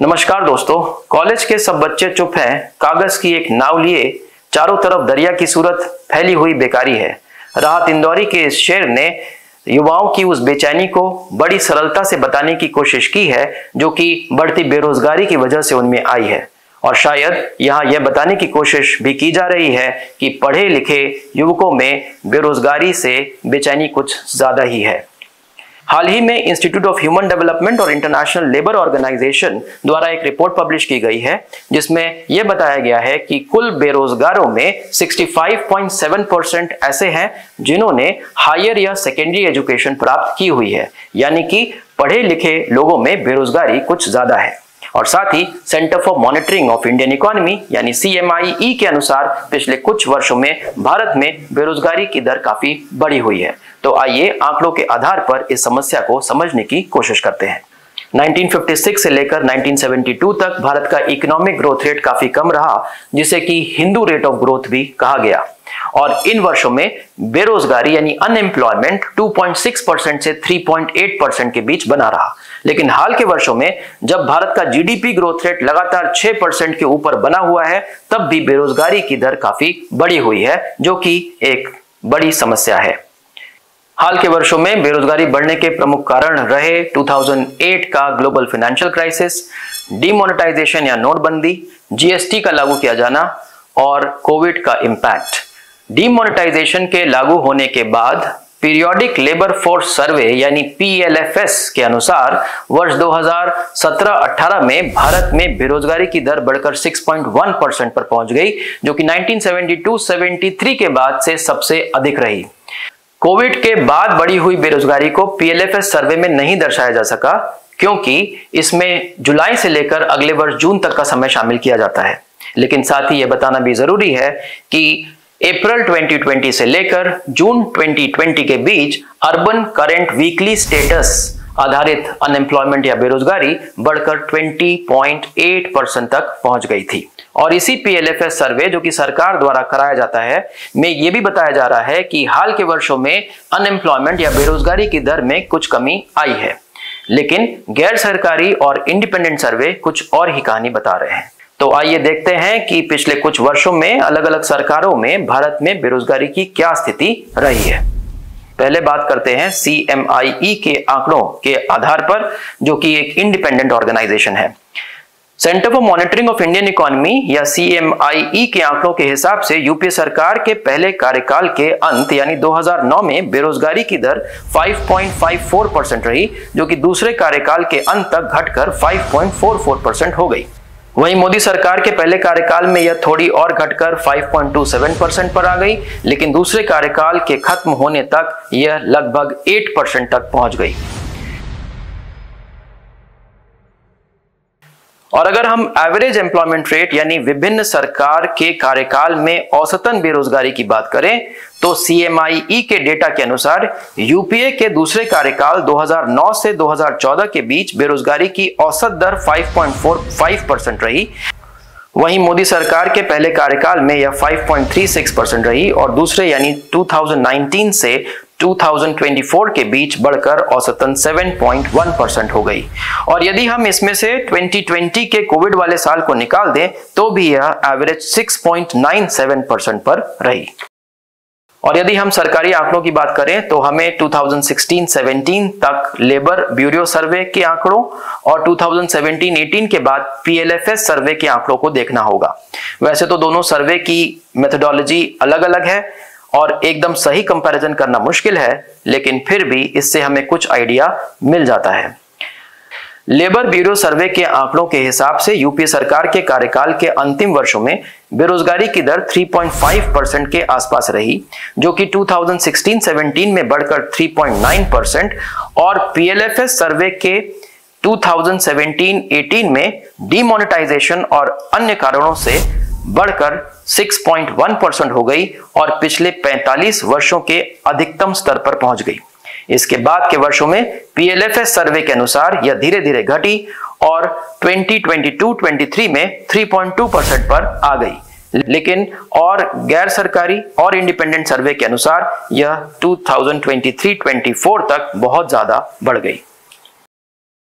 नमस्कार दोस्तों, कॉलेज के सब बच्चे चुप हैं, कागज की एक नाव लिए चारों तरफ दरिया की सूरत फैली हुई बेकारी है। राहत इंदौरी के इस शेर ने युवाओं की उस बेचैनी को बड़ी सरलता से बताने की कोशिश की है जो कि बढ़ती बेरोजगारी की वजह से उनमें आई है। और शायद यहाँ यह बताने की कोशिश भी की जा रही है कि पढ़े लिखे युवकों में बेरोजगारी से बेचैनी कुछ ज्यादा ही है। हाल ही में इंस्टीट्यूट ऑफ ह्यूमन डेवलपमेंट और इंटरनेशनल लेबर ऑर्गेनाइजेशन द्वारा एक रिपोर्ट पब्लिश की गई है जिसमें यह बताया गया है कि कुल बेरोजगारों में 65.7% ऐसे हैं जिन्होंने हायर या सेकेंडरी एजुकेशन प्राप्त की हुई है, यानी कि पढ़े लिखे लोगों में बेरोजगारी कुछ ज्यादा है। और साथ ही centre for monitoring of Indian economy यानी CMIE के अनुसार पिछले कुछ वर्षों में भारत में बेरोजगारी की दर काफी बढ़ी हुई है। तो आइए आंकड़ों के आधार पर इस समस्या को समझने की कोशिश करते हैं। 1956 से लेकर 1972 तक भारत का इकोनॉमिक ग्रोथ रेट काफी कम रहा, जिसे कि हिंदू रेट ऑफ ग्रोथ भी कहा गया। और इन वर्षों में बेरोजगारी यानी अनएम्प्लॉयमेंट 2.6% से 3.8% के बीच बना रहा। लेकिन हाल के वर्षों में जब भारत का GDP ग्रोथ रेट लगातार 6% के ऊपर बना हुआ है, तब भी बेरोजगारी की दर काफी बढ़ी हुई है, जो कि एक बड़ी समस्या है। हाल के वर्षों में बेरोजगारी बढ़ने के प्रमुख कारण रहे 2008 का ग्लोबल फाइनेंशियल क्राइसिस, डिमोनेटाइजेशन या नोटबंदी, GST का लागू किया जाना और कोविड का इंपैक्ट। डिमोनेटाइजेशन के लागू होने के बाद पीरियोडिक लेबर फोर्स सर्वे यानी PLFS के अनुसार वर्ष 2017-18 में भारत में बेरोजगारी की दर बढ़कर 6.1% पर पहुंच गई, जो कि 1972-73 के बाद से सबसे अधिक रही। कोविड के बाद बढ़ी हुई बेरोजगारी को PLFS सर्वे में नहीं दर्शाया जा सका, क्योंकि इसमें जुलाई से लेकर अगले वर्ष जून तक का समय शामिल किया जाता है। लेकिन साथ ही यह बताना भी जरूरी है कि अप्रैल 2020 से लेकर जून 2020 के बीच अर्बन करंट वीकली स्टेटस आधारित अनएम्प्लॉयमेंट या बेरोजगारी बढ़कर 20.8% तक पहुंच गई थी। और इसी PLFS सर्वे जो कि सरकार द्वारा कराया जाता है में यह भी बताया जा रहा है कि हाल के वर्षों में अनएम्प्लॉयमेंट या बेरोजगारी की दर में कुछ कमी आई है। लेकिन गैर सरकारी और इंडिपेंडेंट सर्वे कुछ और ही कहानी बता रहे हैं। तो आइए देखते हैं कि पिछले कुछ वर्षों में अलग अलग सरकारों में भारत में बेरोजगारी की क्या स्थिति रही है। पहले बात करते हैं CMIE के आंकड़ों के आधार पर, जो कि एक इंडिपेंडेंट ऑर्गेनाइजेशन है। Centre for monitoring of Indian economy या CMIE के आंकड़ों के हिसाब से यूपीए सरकार के पहले कार्यकाल के अंत यानी 2009 में बेरोजगारी की दर 5.54% रही, जो कि दूसरे कार्यकाल के अंत तक घटकर 5.44% हो गई। वहीं मोदी सरकार के पहले कार्यकाल में यह थोड़ी और घटकर 5.27% पर आ गई, लेकिन दूसरे कार्यकाल के खत्म होने तक यह लगभग 8% तक पहुंच गई। और अगर हम एवरेज एम्प्लॉयमेंट रेट यानी विभिन्न सरकार के कार्यकाल में औसतन बेरोजगारी की बात करें तो CMIE के डेटा के अनुसार यूपीए के दूसरे कार्यकाल 2009 से 2014 के बीच बेरोजगारी की औसत दर 5.45% रही। वहीं मोदी सरकार के पहले कार्यकाल में यह 5.36% रही और दूसरे यानी 2019 से 2024 के बीच बढ़कर औसतन 7.1% हो गई। और यदि हम इसमें से 2020 के कोविड वाले साल को निकाल दें तो भी यह एवरेज 6.97% पर रही। और यदि हम सरकारी आंकड़ों की बात करें तो हमें 2016-17 तक लेबर ब्यूरो सर्वे के आंकड़ों और 2017-18 के बाद PLFS सर्वे के आंकड़ों को देखना होगा। वैसे तो दोनों सर्वे की मेथोडोलॉजी अलग अलग है और एकदम सही कंपैरिजन करना मुश्किल है, लेकिन फिर भी इससे हमें कुछ आइडिया मिल जाता है। लेबर ब्यूरो सर्वे के आंकड़ों के हिसाब से यूपीए सरकार के कार्यकाल के अंतिम वर्षों में बेरोजगारी की दर 3.5% के आसपास रही, जो कि 2016-17 में बढ़कर 3.9% और PLFS सर्वे के 2017-18 में डिमोनेटाइजेशन और अन्य कारणों से बढ़कर 6.1% हो गई और पिछले 45 वर्षों के अधिकतम स्तर पर पहुंच गई। इसके बाद के वर्षों में PLFS सर्वे के अनुसार यह धीरे धीरे घटी और 2022-23 में 3.2% पर आ गई। लेकिन और गैर सरकारी और इंडिपेंडेंट सर्वे के अनुसार यह 2023-24 तक बहुत ज्यादा बढ़ गई।